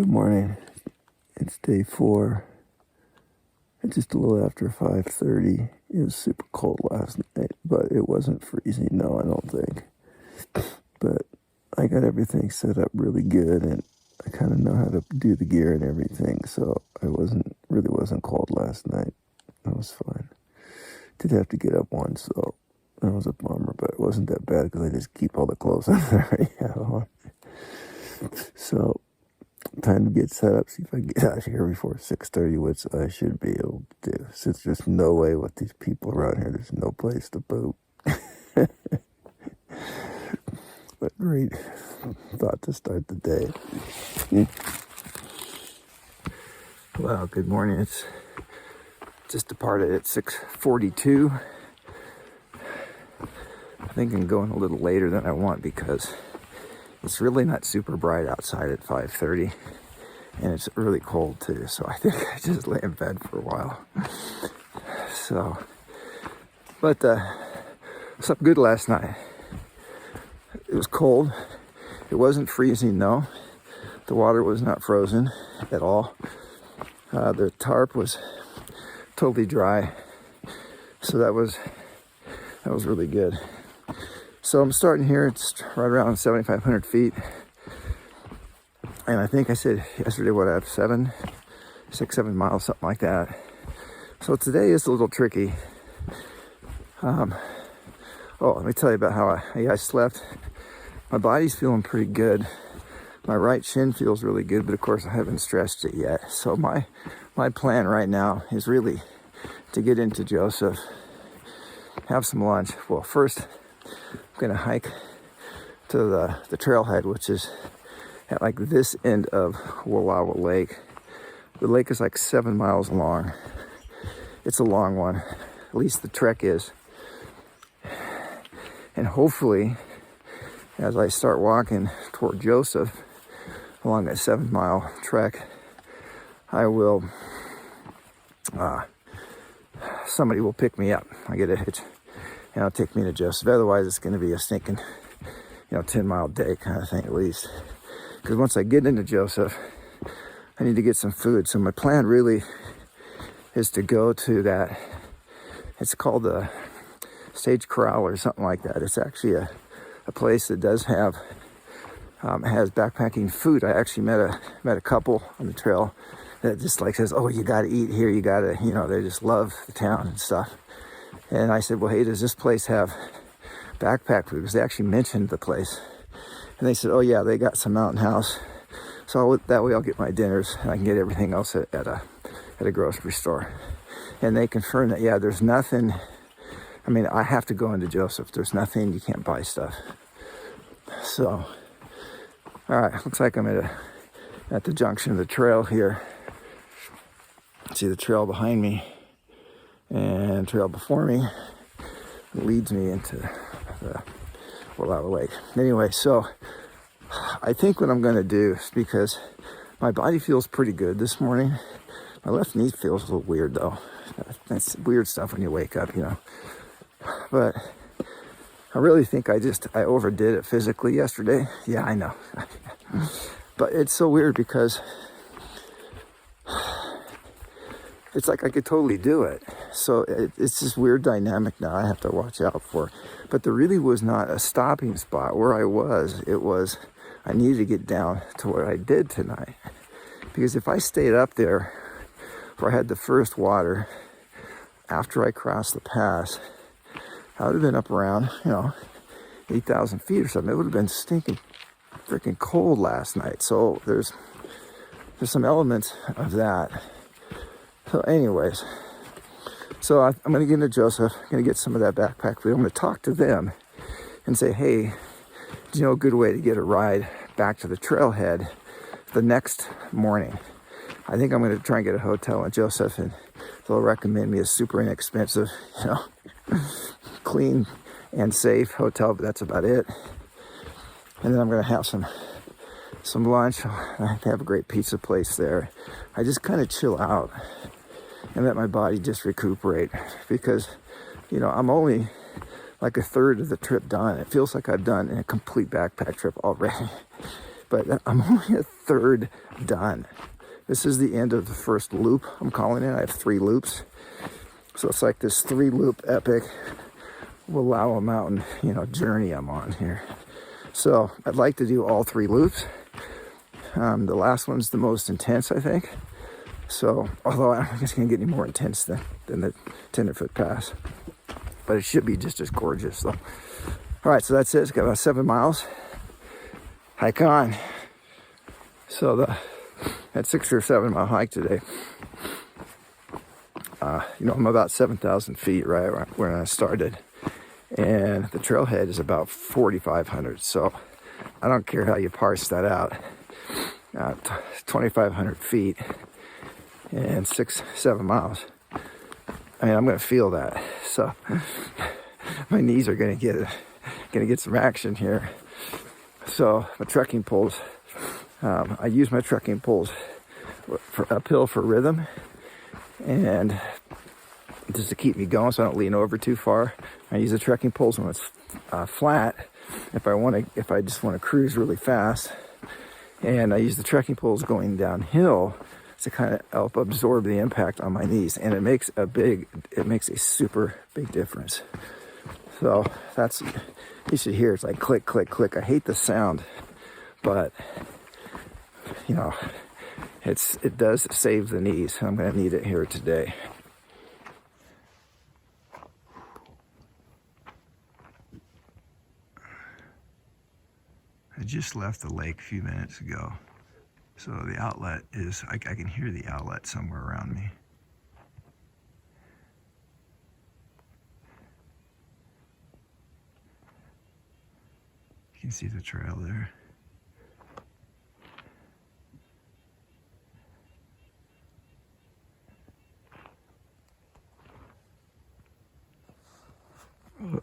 Good morning. It's day 4. It's just a little after 5:30. It was super cold last night, but it wasn't freezing, no, I don't think. But I got everything set up really good, and I kind of know how to do the gear and everything, so I wasn't cold last night. That was fine. Did have to get up once, so that was a bummer, but it wasn't that bad because I just keep all the clothes on that I already have on. So, time to get set up, see if I can get out of here before 6:30, which I should be able to do. Since there's no way with these people around here, there's no place to poop. But great thought to start the day. Well, good morning. It's just departed at 6:42. I think I'm going a little later than I want because it's really not super bright outside at 5:30, and it's really cold too. So I think I just lay in bed for a while. So, but slept good last night. It was cold. It wasn't freezing though. The water was not frozen at all. The tarp was totally dry, so that was really good. So I'm starting here. It's right around 7,500 feet. And I think I said yesterday, what I have 7 miles, something like that. So today is a little tricky. Let me tell you about how I slept. My body's feeling pretty good. My right shin feels really good, but of course I haven't stretched it yet. So my plan right now is really to get into Joseph, have some lunch. Well, first I'm gonna hike to the trailhead, which is at like this end of Wallowas Lake. The lake is like 7 miles long. It's a long one, at least the trek is. And hopefully, as I start walking toward Joseph along that 7-mile trek, I will, somebody will pick me up. I get a hitch and it'll take me to Joseph. Otherwise, it's going to be a stinking, 10-mile day kind of thing at least. Because once I get into Joseph, I need to get some food. So my plan really is to go to that. It's called the Stage Corral or something like that. It's actually a place that does have has backpacking food. I actually met a couple on the trail that just like says, "Oh, you got to eat here. You got to," they just love the town and stuff. And I said, "Well, hey, does this place have backpack food?" Because they actually mentioned the place. And they said, "Oh yeah, they got some Mountain House." So that way I'll get my dinners and I can get everything else at a grocery store. And they confirmed that, yeah, there's nothing. I mean, I have to go into Joseph. There's nothing, you can't buy stuff. So, all right, looks like I'm at the junction of the trail here. See the trail behind me and trail before me leads me into the Wallowas Lake. Anyway, so I think what I'm going to do is, because my body feels pretty good this morning. My left knee feels a little weird though. That's weird stuff when you wake up, But I really think I overdid it physically yesterday. Yeah, I know. But it's so weird because it's like I could totally do it. So it's this weird dynamic now I have to watch out for. But there really was not a stopping spot where I was. It was, I needed to get down to what I did tonight. Because if I stayed up there where I had the first water after I crossed the pass, I would have been up around, 8,000 feet or something. It would have been stinking freaking cold last night. So there's some elements of that. So anyways, so I'm going to get into Joseph. I'm going to get some of that backpack food. I'm going to talk to them and say, hey, do you know a good way to get a ride back to the trailhead the next morning? I think I'm going to try and get a hotel in Joseph, and they'll recommend me a super inexpensive, clean and safe hotel, but that's about it. And then I'm going to have some lunch. I have a great pizza place there. I just kind of chill out and let my body just recuperate, because, I'm only like a third of the trip done. It feels like I've done a complete backpack trip already. but I'm only a third done. This is the end of the first loop, I'm calling it. I have 3 loops. So it's like this 3-loop epic Wallowa Mountain, journey I'm on here. So I'd like to do all 3 loops. The last one's the most intense, I think. So, although I don't think it's going to get any more intense than the Tenderfoot Pass. But it should be just as gorgeous, though. All right, so that's it. It's got about 7 miles. Hike on. So that 6 or 7 mile hike today, I'm about 7,000 feet right where I started. And the trailhead is about 4,500. So I don't care how you parse that out. 2,500 feet and 6-7 miles. I mean, I'm going to feel that. So my knees are going to get some action here. So my trekking poles, I use my trekking poles for uphill for rhythm and just to keep me going so I don't lean over too far. I use the trekking poles when it's flat if I just want to cruise really fast. And I use the trekking poles going downhill to kind of help absorb the impact on my knees. And it makes a super big difference. So you should hear it's like click, click, click. I hate the sound, but it does save the knees. I'm going to need it here today. I just left the lake a few minutes ago. So the outlet is, I can hear the outlet somewhere around me. You can see the trail there. Oh.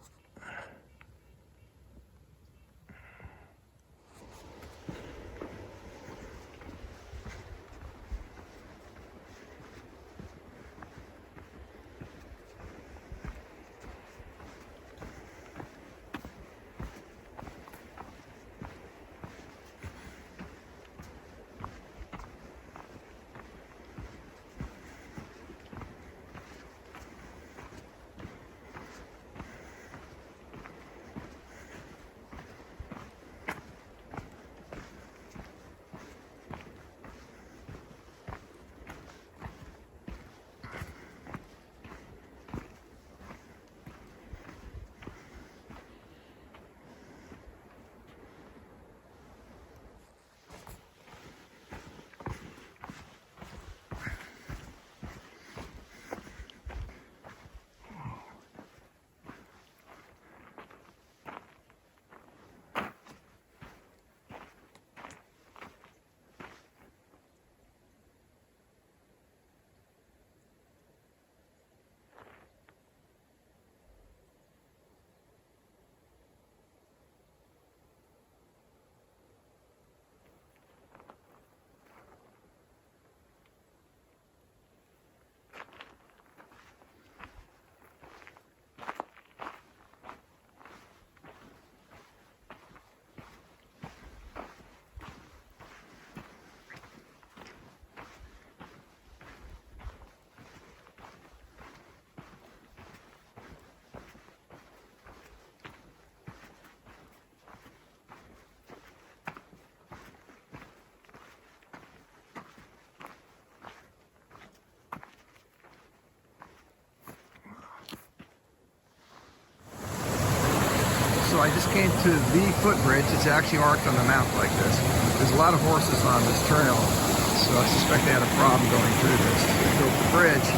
So I just came to the footbridge. It's actually marked on the map like this. There's a lot of horses on this trail, so I suspect they had a problem going through this. They built the bridge.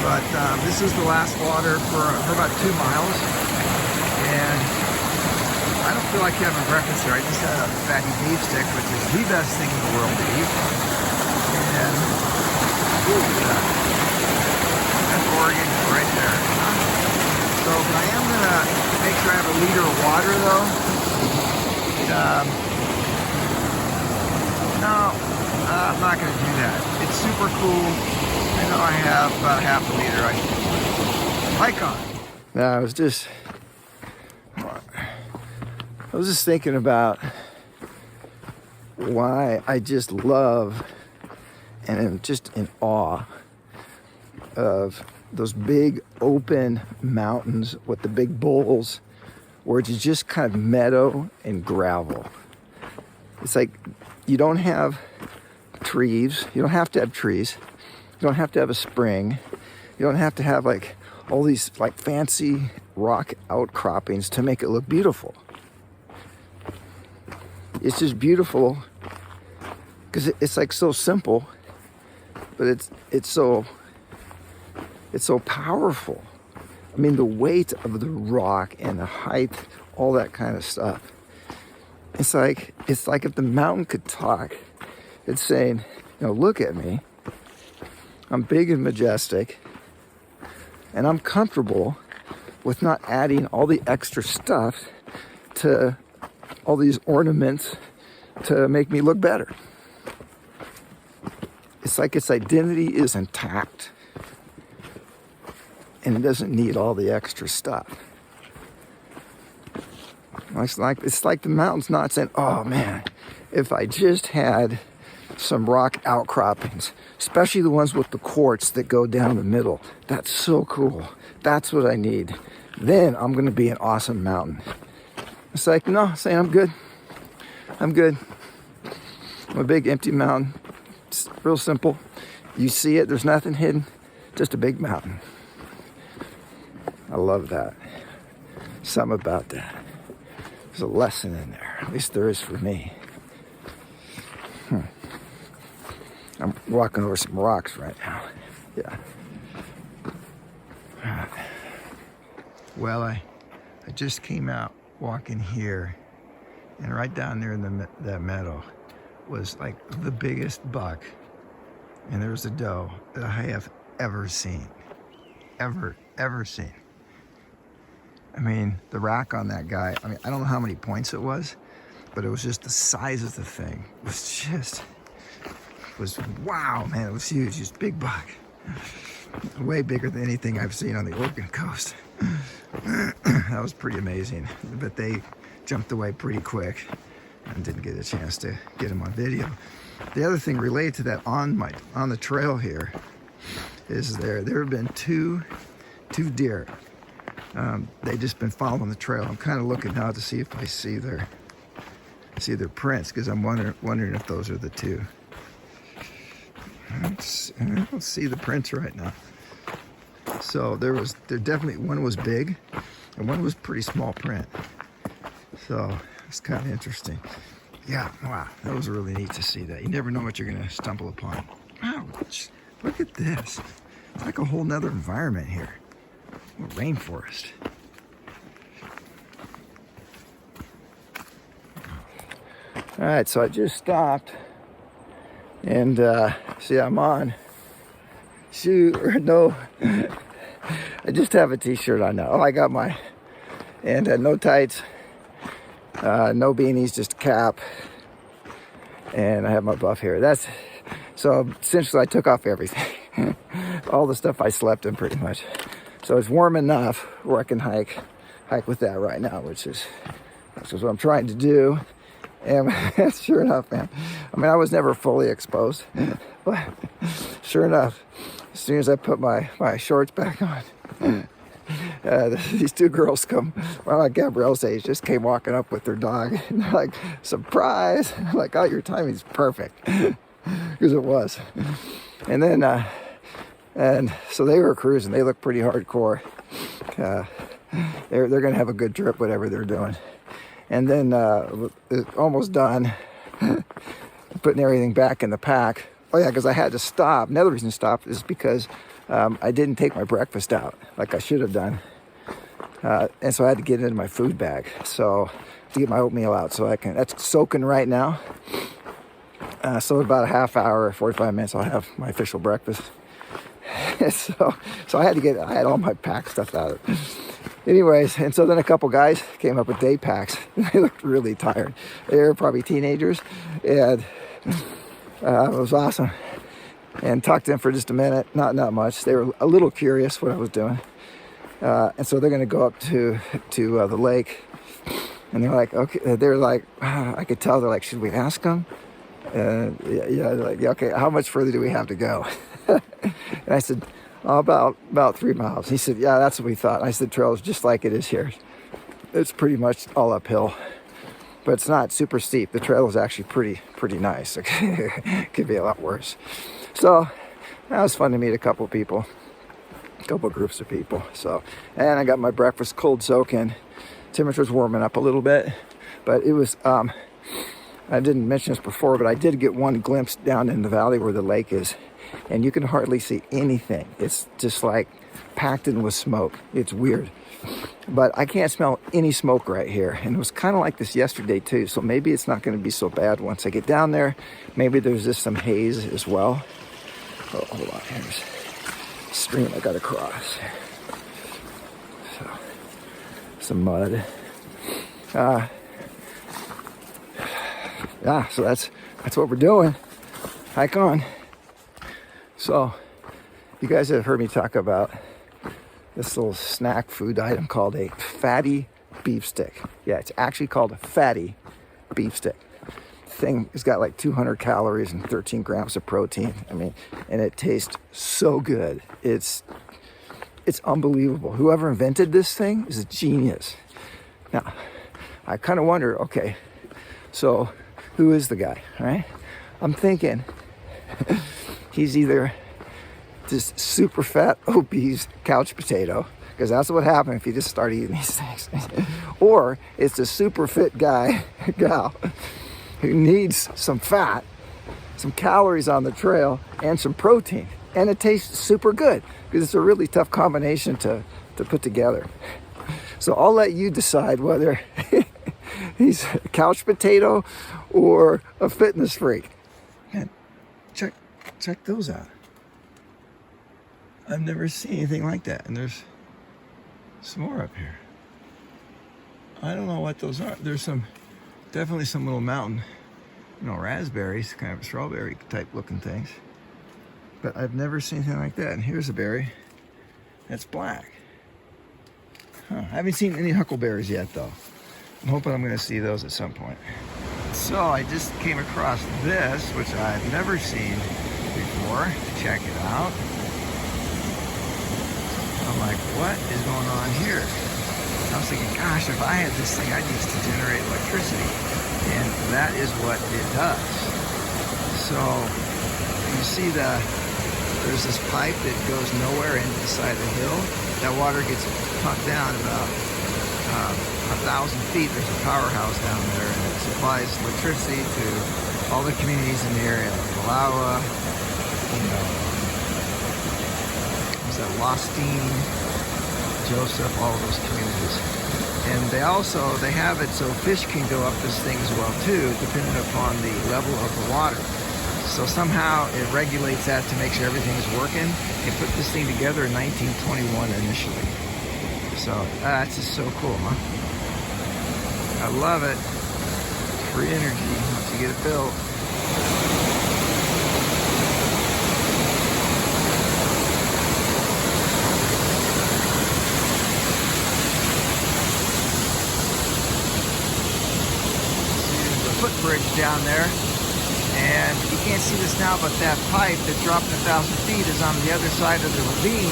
But this is the last water for about 2 miles. And I don't feel like having breakfast here. I just had a fatty beef stick, which is the best thing in the world to eat. And ooh, that's Oregon right there. So, but I am going to make sure I have a liter of water, though. No, I'm not going to do that. It's super cool. I know I have about half a liter. Hike on. Now, I was just thinking about why I just love and am just in awe of those big open mountains with the big bowls where it's just kind of meadow and gravel. It's like you don't have trees. You don't have to have trees. You don't have to have a spring. You don't have to have like all these like fancy rock outcroppings to make it look beautiful. It's just beautiful because it's like so simple, but it's so powerful. I mean, the weight of the rock and the height, all that kind of stuff. It's like if the mountain could talk, it's saying, look at me. I'm big and majestic, and I'm comfortable with not adding all the extra stuff to all these ornaments to make me look better. It's like its identity is intact, and it doesn't need all the extra stuff. It's like the mountain's not saying, oh man, if I just had some rock outcroppings, especially the ones with the quartz that go down the middle. That's so cool. That's what I need. Then I'm going to be an awesome mountain. It's like, no, saying I'm good. I'm good. I'm a big empty mountain. It's real simple. You see it, there's nothing hidden, just a big mountain. I love that. Something about that. There's a lesson in there. At least there is for me. I'm walking over some rocks right now. Yeah. Well, I just came out walking here, and right down there in that meadow was like the biggest buck, and there was a doe that I have ever seen. Ever seen. I mean, the rack on that guy, I don't know how many points it was, but it was just the size of the thing. It was wow, man, it was huge, just big buck. Way bigger than anything I've seen on the Oregon coast. That was pretty amazing, but they jumped away pretty quick and didn't get a chance to get them on video. The other thing related to that on the trail here is there have been two deer. They just been following the trail. I'm kind of looking now to see if I see their prints, because I'm wondering if those are the two. I don't see the prints right now. So there definitely, one was big and one was pretty small print. So it's kind of interesting. Yeah, wow, that was really neat to see that. You never know what you're gonna stumble upon. Ouch, look at this. It's like a whole nother environment here. A rainforest. All right, so I just stopped, and see, I'm on no, I just have a t-shirt on now. Oh, I got and no tights, no beanies, just a cap, and I have my buff here. So essentially I took off everything, all the stuff I slept in pretty much. So it's warm enough where I can hike with that right now, which is what I'm trying to do. And sure enough, man, I was never fully exposed, but sure enough, as soon as I put my shorts back on, these two girls like Gabrielle's age, just came walking up with their dog, and they're like, surprise! I'm like, oh, your timing's perfect, because it was. And then, and so they were cruising. They look pretty hardcore. They're gonna have a good trip, whatever they're doing. And then almost done putting everything back in the pack. Oh yeah, because I had to stop. Another reason to stop is because I didn't take my breakfast out like I should have done. And so I had to get it into my food bag. So to get my oatmeal out, that's soaking right now. So in about a half hour, 45 minutes, I'll have my official breakfast. so I had all my pack stuff out. Anyways, and so then a couple guys came up with day packs. They looked really tired. They were probably teenagers, and it was awesome. And talked to them for just a minute, not much. They were a little curious what I was doing, and so they're going to go up to the lake. And they're like, okay. They're like, I could tell. They're like, should we ask them? And yeah, like, yeah, okay, how much further do we have to go? And I said, oh, about 3 miles. He said, yeah, that's what we thought. I said, trail's just like it is here. It's pretty much all uphill, but it's not super steep. The trail is actually pretty nice. It could be a lot worse. So that was fun to meet a couple people, a couple groups of people. So, and I got my breakfast cold soaking. Temperature's warming up a little bit, but it was, I didn't mention this before, but I did get one glimpse down in the valley where the lake is, and you can hardly see anything. It's just like packed in with smoke. It's weird, but I can't smell any smoke right here. And it was kind of like this yesterday too, so maybe it's not going to be so bad once I get down there. Maybe there's just some haze as well. Oh, hold on, here's a stream I gotta cross. So, some mud. Yeah, so that's what we're doing. Hike on. So, you guys have heard me talk about this little snack food item called a fatty beef stick. Yeah, it's actually called a fatty beef stick. Thing has got like 200 calories and 13 grams of protein. I mean, and it tastes so good. It's unbelievable. Whoever invented this thing is a genius. Now, I kind of wonder, okay, so who is the guy, right? I'm thinking he's either this super fat, obese couch potato, because that's what happens if you just start eating these things, or it's a super fit gal, who needs some fat, some calories on the trail, and some protein. And it tastes super good, because it's a really tough combination to put together. So I'll let you decide whether he's a couch potato or a fitness freak. Man, check those out. I've never seen anything like that. And there's some more up here. I don't know what those are. There's definitely some little mountain, raspberries, kind of strawberry type looking things. But I've never seen anything like that. And here's a berry that's black. Huh. I haven't seen any huckleberries yet, though. I'm hoping I'm going to see those at some point. So I just came across this, which I've never seen before. Check it out. I'm like, what is going on here? I was thinking, gosh, if I had this thing, I'd use it to generate electricity. And that is what it does. So you see there's this pipe that goes nowhere into the side of the hill. That water gets pumped down about 1,000 feet. There's a powerhouse down there, and it supplies electricity to all the communities in the area, like Wallowa, Lostine, Joseph, all of those communities. And they have it so fish can go up this thing as well too, depending upon the level of the water. So somehow it regulates that to make sure everything is working. They put this thing together in 1921 initially. So that's just so cool, huh? I love it. Free energy once you get it built. Footbridge down there, and you can't see this now, but that pipe that dropped 1,000 feet is on the other side of the ravine,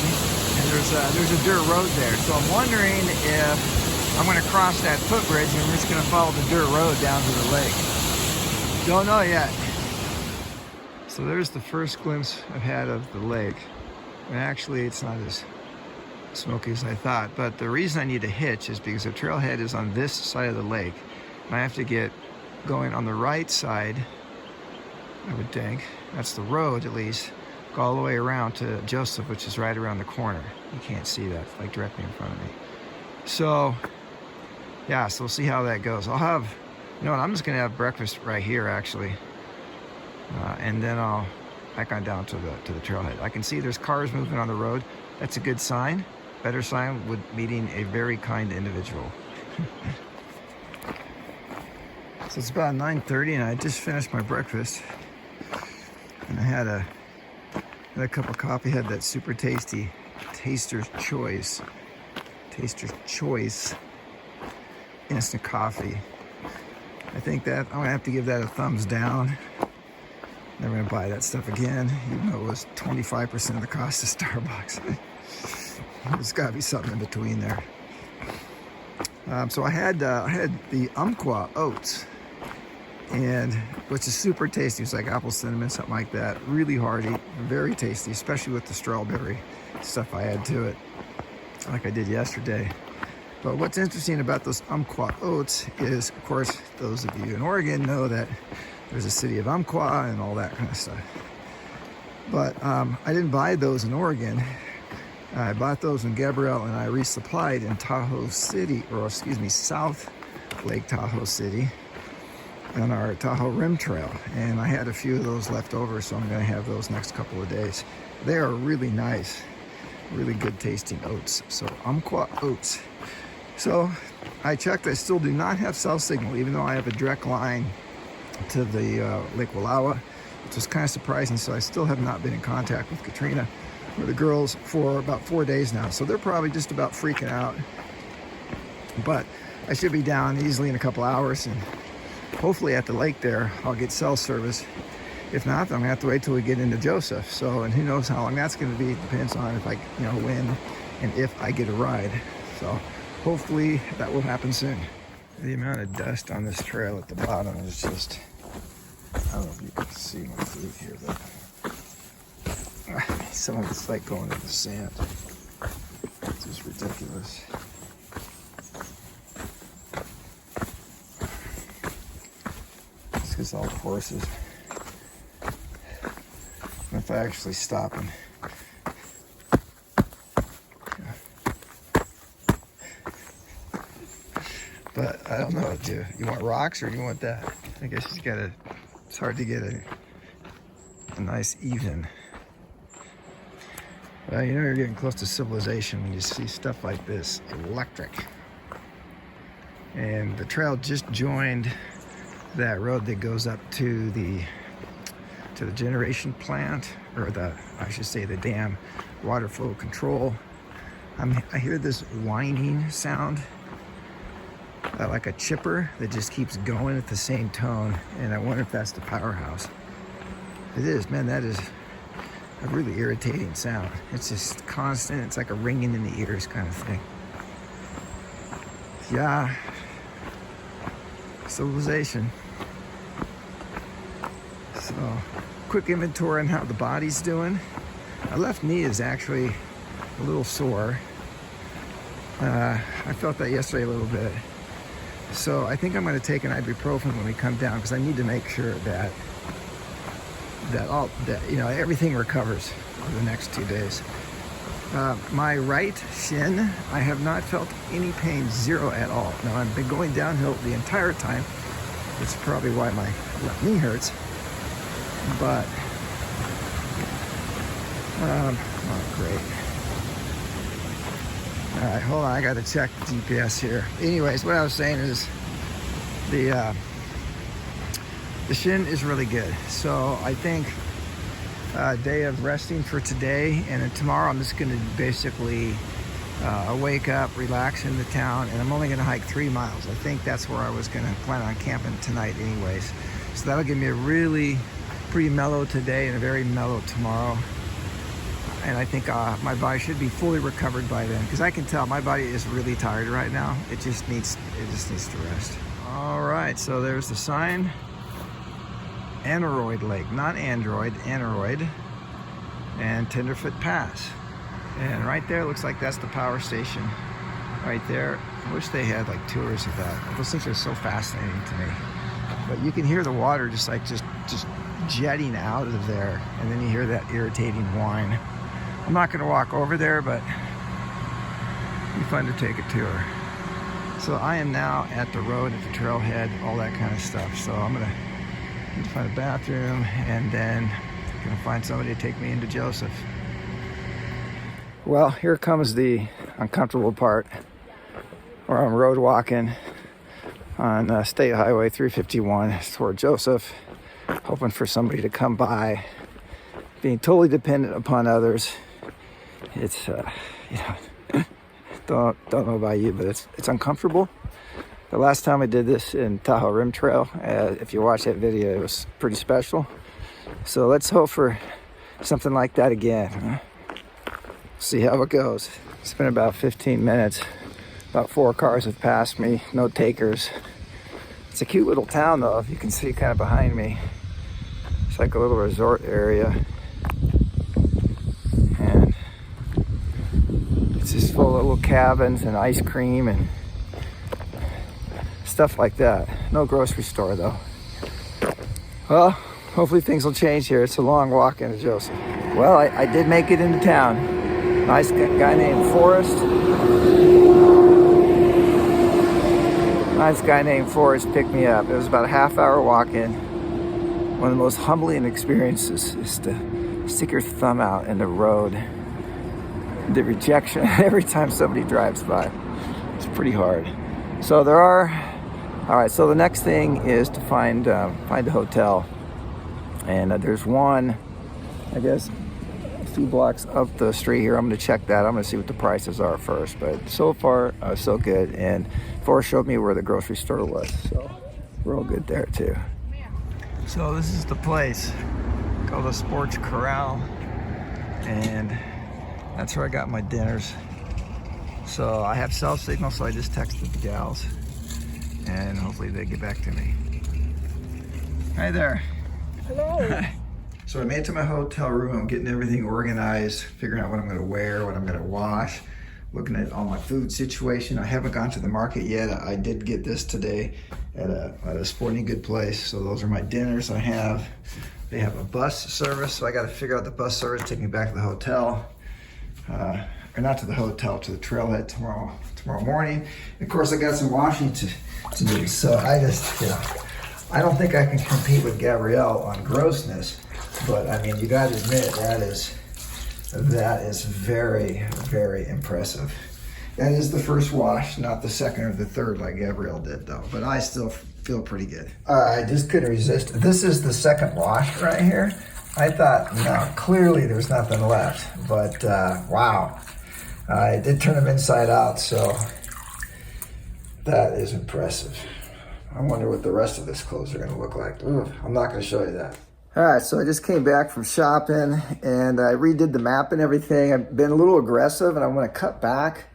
and there's a dirt road there. So I'm wondering if I'm going to cross that footbridge and I'm just going to follow the dirt road down to the lake. Don't know yet. So there's the first glimpse I've had of the lake. And actually, it's not as smoky as I thought, but the reason I need a hitch is because the trailhead is on this side of the lake, and I have to get going on the right side, I would think. That's the road, at least. Go all the way around to Joseph, which is right around the corner. You can't see that, like directly in front of me. So, yeah, so we'll see how that goes. I'll have, I'm just gonna have breakfast right here, actually. And then I'll back on down to the trailhead. I can see there's cars moving on the road. That's a good sign. Better sign with meeting a very kind individual. So it's about 9:30 and I just finished my breakfast. And I had a cup of coffee, had that super tasty Taster's Choice instant coffee. I think that I'm gonna have to give that a thumbs down. Never gonna buy that stuff again, even though it was 25% of the cost of Starbucks. There's gotta be something in between there. So I had the Umpqua oats, and which is super tasty. It's like apple cinnamon, something like that. Really hearty, very tasty, especially with the strawberry stuff I add to it, like I did yesterday. But what's interesting about those Umpqua oats is, of course, those of you in Oregon know that there's a city of Umpqua and all that kind of stuff. But I didn't buy those in Oregon. I bought those when Gabrielle and I resupplied in Tahoe City, or excuse me, South Lake Tahoe City on our Tahoe Rim Trail. And I had a few of those left over, so I'm gonna have those next couple of days. They are really nice, really good tasting oats. So Umpqua oats. So I checked, I still do not have cell signal, even though I have a direct line to the Lake Wallowa, which was kind of surprising. So I still have not been in contact with Katrina or the girls for about 4 days now. So they're probably just about freaking out. But I should be down easily in a couple hours, and hopefully at the lake there, I'll get cell service. If not, then I'm gonna have to wait till we get into Joseph. So, and who knows how long that's gonna be. It depends on if I, when and if I get a ride. So hopefully that will happen soon. The amount of dust on this trail at the bottom is just, I don't know if you can see my feet here, but some of it's like going to the sand. It's just ridiculous. It's because all the horses. And if I actually stop and but I don't know what to do. You want rocks or do you want that? I guess you gotta, it's hard to get a nice even. Well, you know you're getting close to civilization when you see stuff like this, electric. And the trail just joined that road that goes up to the generation plant, or I should say the dam water flow control. I hear this whining sound, like a chipper that just keeps going at the same tone, and I wonder if that's the powerhouse. It is, man, that is a really irritating sound. It's just constant. It's like a ringing in the ears kind of thing. Yeah, civilization. So, quick inventory on how the body's doing. My left knee is actually a little sore. I felt that yesterday a little bit. So I think I'm going to take an ibuprofen when we come down, because I need to make sure that everything recovers over the next 2 days. My right shin, I have not felt any pain, zero at all. Now I've been going downhill the entire time. It's probably why my left knee hurts. But not great. All right, hold on, I gotta check the GPS here. Anyways, what I was saying is the shin is really good. So I think a day of resting for today, and then tomorrow I'm just gonna basically wake up, relax in the town, and I'm only gonna hike 3 miles. I think that's where I was gonna plan on camping tonight anyways. So that'll give me a really pretty mellow today and a very mellow tomorrow. And I think my body should be fully recovered by then, because I can tell my body is really tired right now. It just needs to rest. All right, so there's the sign. Aneroid Lake, not Android, Aneroid, and Tenderfoot Pass. And right there, looks like that's the power station right there. I wish they had like tours of that. Those things are so fascinating to me. But you can hear the water just jetting out of there, and then you hear that irritating whine. I'm not going to walk over there, but it'd be fun to take a tour. So I am now at the road, at the trailhead, all that kind of stuff. So I'm going to need to find a bathroom, and then I'm going to find somebody to take me into Joseph. Well, here comes the uncomfortable part, where I'm road walking on State Highway 351 toward Joseph, hoping for somebody to come by, being totally dependent upon others. It's don't know about you, but it's uncomfortable. The last time I did this in Tahoe Rim Trail, if you watch that video, it was pretty special. So let's hope for something like that again. See how it goes. It's been about 15 minutes. About 4 cars have passed me, no takers. It's a cute little town though, if you can see kind of behind me. It's like a little resort area. And it's just full of little cabins and ice cream and stuff like that. No grocery store though. Well, hopefully things will change here. It's a long walk into Joseph. Well, I did make it into town. Nice guy named Forrest. Nice guy named Forrest picked me up. It was about a half-hour walk-in. One of the most humbling experiences is to stick your thumb out in the road. The rejection every time somebody drives by. It's pretty hard. So there are. All right. So the next thing is to find a hotel, and there's one, I guess, a few blocks up the street here. I'm going to check that. I'm going to see what the prices are first. But so far, so good. And Forrest showed me where the grocery store was, so we're all good there too. So this is the place called the Sports Corral, and that's where I got my dinners. So I have cell signal, so I just texted the gals, and hopefully they get back to me. Hi there. Hello. So I made it to my hotel room. I'm getting everything organized, figuring out what I'm gonna wear, what I'm gonna wash, looking at all my food situation. I haven't gone to the market yet. I did get this today at a sporting good place. So those are my dinners I have. They have a bus service, so I gotta figure out the bus service, take me back to the hotel. Or not to the hotel, to the trailhead tomorrow morning. And of course, I got some washing to do. So I just, I don't think I can compete with Gabrielle on grossness, but I mean, you gotta admit, that is very, very impressive. That is the first wash, not the second or the third like Gabrielle did though, but I still feel pretty good. I just couldn't resist. This is the second wash right here. I thought, no, clearly there's nothing left, but wow. I did turn them inside out, so that is impressive. I wonder what the rest of this clothes are gonna look like. Ooh, I'm not gonna show you that. All right, so I just came back from shopping and I redid the map and everything. I've been a little aggressive and I want to cut back,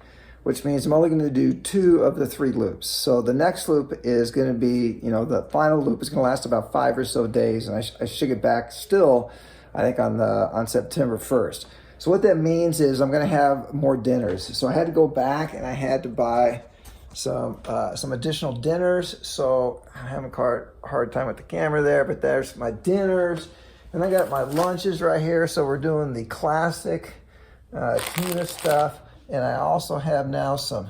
which means I'm only going to do 2 of the 3 loops. So the next loop is going to be, the final loop is going to last about 5 or so days, and I should get back still, I think, on September 1st. So what that means is I'm going to have more dinners. So I had to go back and I had to buy some additional dinners. So I'm having a hard time with the camera there, but there's my dinners. And I got my lunches right here. So we're doing the classic tuna stuff. And I also have now some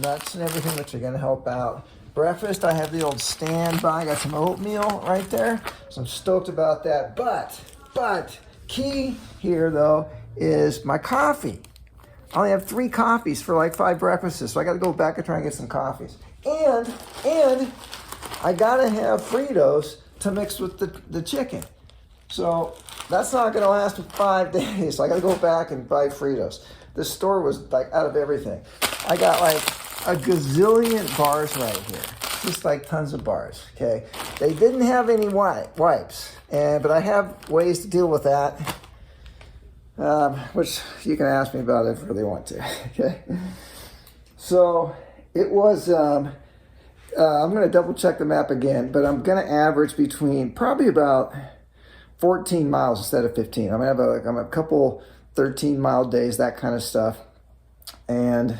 nuts and everything, which are gonna help out. Breakfast, I have the old standby. I got some oatmeal right there. So I'm stoked about that. But key here though is my coffee. I only have 3 coffees for like 5 breakfasts, so I got to go back and try and get some coffees. And I got to have Fritos to mix with the chicken. So that's not going to last for 5 days. So I got to go back and buy Fritos. This store was like out of everything. I got like a gazillion bars right here. Just like tons of bars, okay? They didn't have any wipes, but I have ways to deal with that. Which you can ask me about if you really want to, okay? So it was, I'm going to double check the map again, but I'm going to average between probably about 14 miles instead of 15. I'm going to have a couple 13-mile days, that kind of stuff. And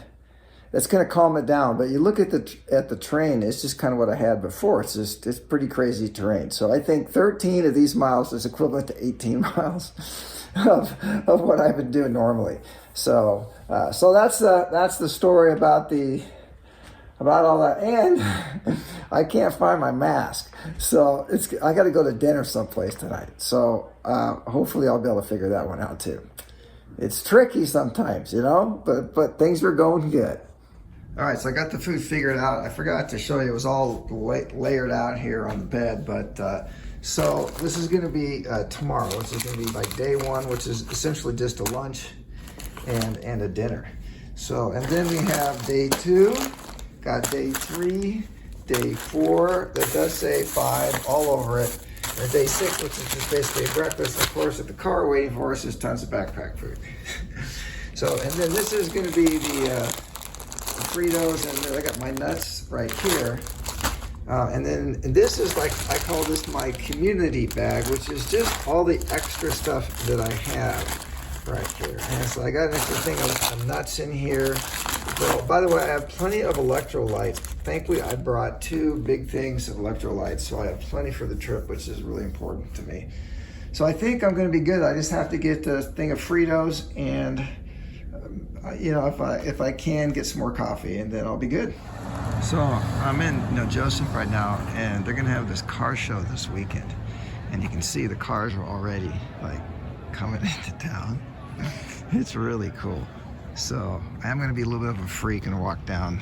it's going to calm it down. But you look at the terrain, it's just kind of what I had before. It's pretty crazy terrain. So I think 13 of these miles is equivalent to 18 miles. Of what I've been doing normally. So that's the story about all that. And I can't find my mask, so I got to go to dinner someplace tonight. So hopefully I'll be able to figure that one out too. It's tricky sometimes, but things are going good. All right, so I got the food figured out. I forgot to show you, it was all layered out here on the bed, but so this is going to be tomorrow. This is going to be like day 1, which is essentially just a lunch and a dinner. So, and then we have day 2, got day 3, day 4, that does say 5 all over it. or day 6, which is just basically a breakfast. Of course, at the car waiting for us is tons of backpack food. So, and then this is going to be the Fritos, and then I got my nuts right here. And then this is like, I call this my community bag, which is just all the extra stuff that I have right here. And so I got an extra thing of nuts in here. Well, by the way, I have plenty of electrolytes. Thankfully, I brought 2 big things of electrolytes, so I have plenty for the trip, which is really important to me. So I think I'm going to be good. I just have to get the thing of Fritos, and you know, if I can get some more coffee, and then I'll be good. So I'm in Joseph right now, and they're going to have this car show this weekend, and you can see the cars are already like coming into town. It's really cool. So I am going to be a little bit of a freak and walk down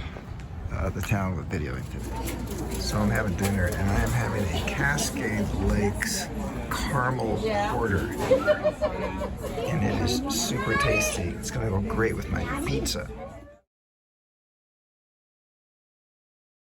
the town with videoing today. So I'm having dinner, and I am having a Cascade Lakes caramel porter, and it is super tasty. It's going to go great with my pizza.